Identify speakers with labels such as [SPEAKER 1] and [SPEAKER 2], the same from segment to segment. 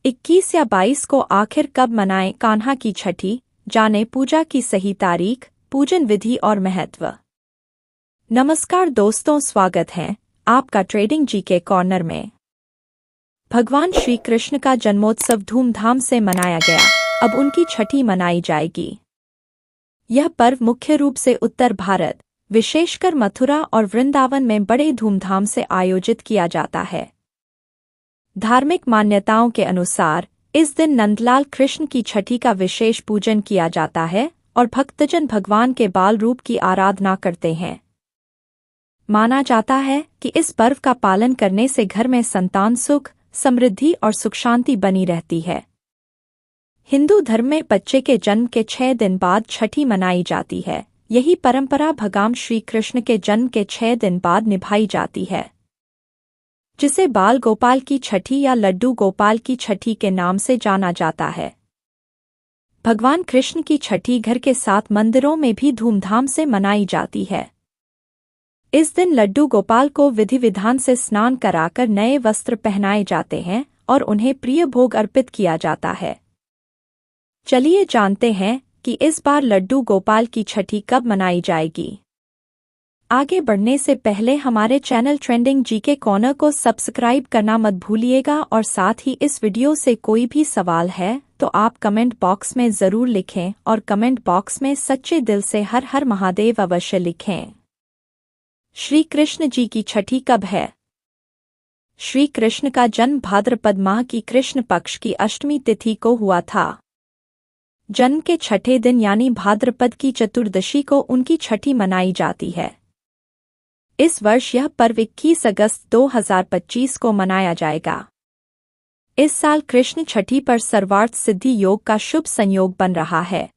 [SPEAKER 1] 21 या 22 को आखिर कब मनाएं कान्हा की छठी, जाने पूजा की सही तारीख, पूजन विधि और महत्व। नमस्कार दोस्तों, स्वागत है आपका ट्रेडिंग जीके कॉर्नर में। भगवान श्री कृष्ण का जन्मोत्सव धूमधाम से मनाया गया, अब उनकी छठी मनाई जाएगी। यह पर्व मुख्य रूप से उत्तर भारत, विशेषकर मथुरा और वृंदावन में बड़े धूमधाम से आयोजित किया जाता है। धार्मिक मान्यताओं के अनुसार इस दिन नंदलाल कृष्ण की छठी का विशेष पूजन किया जाता है और भक्तजन भगवान के बाल रूप की आराधना करते हैं। माना जाता है कि इस पर्व का पालन करने से घर में संतान सुख, समृद्धि और सुख शांति बनी रहती है। हिंदू धर्म में बच्चे के जन्म के 6 दिन बाद छठी मनाई जाती है। यही परंपरा भगवान श्री कृष्ण के जन्म के 6 दिन बाद निभाई जाती है, जिसे बाल गोपाल की छठी या लड्डू गोपाल की छठी के नाम से जाना जाता है। भगवान कृष्ण की छठी घर के साथ मंदिरों में भी धूमधाम से मनाई जाती है। इस दिन लड्डू गोपाल को विधि विधान से स्नान कराकर नए वस्त्र पहनाए जाते हैं और उन्हें प्रिय भोग अर्पित किया जाता है। चलिए जानते हैं कि इस बार लड्डू गोपाल की छठी कब मनाई जाएगी। आगे बढ़ने से पहले हमारे चैनल ट्रेंडिंग जीके कॉर्नर को सब्सक्राइब करना मत भूलिएगा और साथ ही इस वीडियो से कोई भी सवाल है तो आप कमेंट बॉक्स में ज़रूर लिखें और कमेंट बॉक्स में सच्चे दिल से हर हर महादेव अवश्य लिखें। श्री कृष्ण जी की छठी कब है? श्री कृष्ण का जन्म भाद्रपद माह की कृष्ण पक्ष की अष्टमी तिथि को हुआ था। जन्म के छठे दिन यानी भाद्रपद की चतुर्दशी को उनकी छठी मनाई जाती है। इस वर्ष यह पर्व 21 अगस्त 2025 को मनाया जाएगा। इस साल कृष्ण छठी पर सर्वार्थ सिद्धि योग का शुभ संयोग बन रहा है।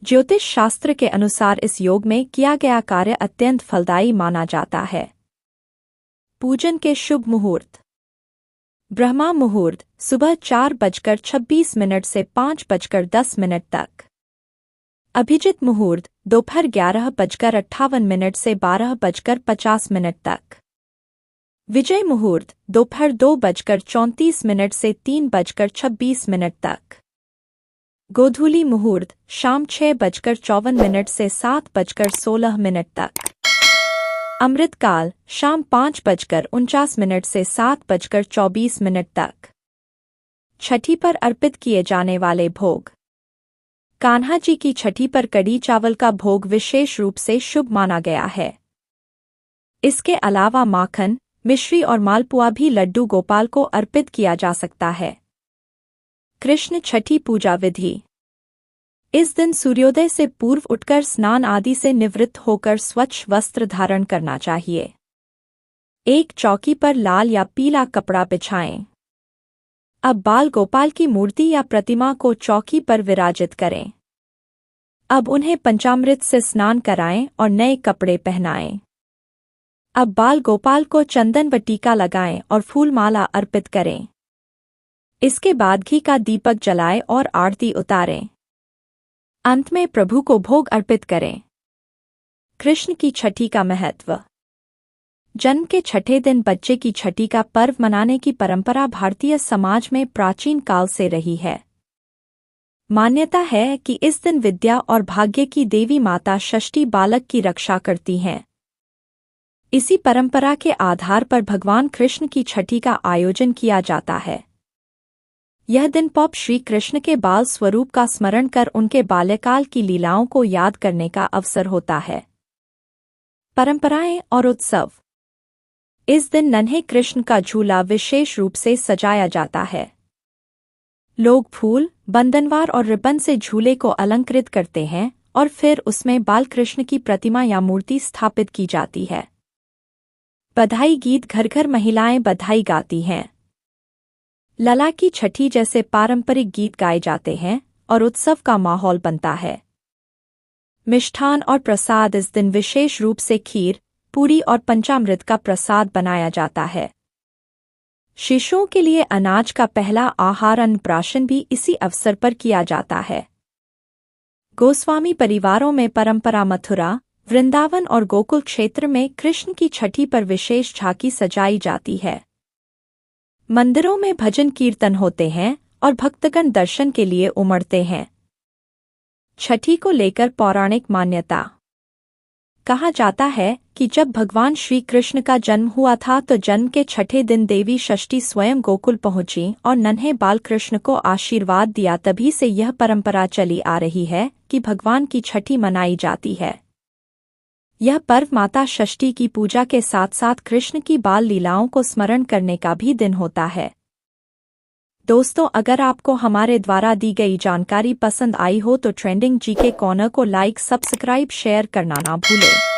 [SPEAKER 1] ज्योतिष शास्त्र के अनुसार इस योग में किया गया कार्य अत्यंत फलदायी माना जाता है। पूजन के शुभ मुहूर्त। ब्रह्मा मुहूर्त सुबह 4:26 से 5:10 तक। अभिजित मुहूर्त दोपहर 11:58 से 12:50 तक। विजय मुहूर्त दोपहर 2:34 से 3:26 तक। गोधूली मुहूर्त शाम 6:54 से 7:16 तक। अमृतकाल शाम 5:49 से 7:24 तक। छठी पर अर्पित किए जाने वाले भोग। कान्हा जी की छठी पर कढ़ी चावल का भोग विशेष रूप से शुभ माना गया है। इसके अलावा माखन, मिश्री और मालपुआ भी लड्डू गोपाल को अर्पित किया जा सकता है। कृष्ण छठी पूजा विधि। इस दिन सूर्योदय से पूर्व उठकर स्नान आदि से निवृत्त होकर स्वच्छ वस्त्र धारण करना चाहिए। एक चौकी पर लाल या पीला कपड़ा बिछाएं। अब बाल गोपाल की मूर्ति या प्रतिमा को चौकी पर विराजित करें। अब उन्हें पंचामृत से स्नान कराएं और नए कपड़े पहनाएं। अब बाल गोपाल को चंदन व टीका लगाएं और फूलमाला अर्पित करें। इसके बाद घी का दीपक जलाएं और आरती उतारें। अंत में प्रभु को भोग अर्पित करें। कृष्ण की छठी का महत्व। जन्म के छठे दिन बच्चे की छठी का पर्व मनाने की परंपरा भारतीय समाज में प्राचीन काल से रही है। मान्यता है कि इस दिन विद्या और भाग्य की देवी माता षष्ठी बालक की रक्षा करती हैं। इसी परंपरा के आधार पर भगवान कृष्ण की छठी का आयोजन किया जाता है। यह दिन पॉप श्री कृष्ण के बाल स्वरूप का स्मरण कर उनके बाल्यकाल की लीलाओं को याद करने का अवसर होता है। परंपराएं और उत्सव। इस दिन नन्हे कृष्ण का झूला विशेष रूप से सजाया जाता है। लोग फूल, बंधनवार और रिबन से झूले को अलंकृत करते हैं और फिर उसमें बाल कृष्ण की प्रतिमा या मूर्ति स्थापित की जाती है। बधाई गीत। घर घर महिलाएं बधाई गाती हैं। लला की छठी जैसे पारंपरिक गीत गाए जाते हैं और उत्सव का माहौल बनता है। मिष्ठान और प्रसाद। इस दिन विशेष रूप से खीर, पूरी और पंचामृत का प्रसाद बनाया जाता है। शिशुओं के लिए अनाज का पहला आहार अन्नप्राशन भी इसी अवसर पर किया जाता है। गोस्वामी परिवारों में परंपरा। मथुरा, वृंदावन और गोकुल क्षेत्र में कृष्ण की छठी पर विशेष झांकी सजाई जाती है। मंदिरों में भजन कीर्तन होते हैं और भक्तगण दर्शन के लिए उमड़ते हैं। छठी को लेकर पौराणिक मान्यता। कहा जाता है कि जब भगवान श्री कृष्ण का जन्म हुआ था तो जन्म के छठे दिन देवी षष्ठी स्वयं गोकुल पहुंची और नन्हे बाल कृष्ण को आशीर्वाद दिया। तभी से यह परंपरा चली आ रही है कि भगवान की छठी मनाई जाती है। यह पर्व माता षष्ठी की पूजा के साथ साथ कृष्ण की बाल लीलाओं को स्मरण करने का भी दिन होता है। दोस्तों, अगर आपको हमारे द्वारा दी गई जानकारी पसंद आई हो तो ट्रेंडिंग जीके कॉर्नर को लाइक, सब्सक्राइब, शेयर करना ना भूलें।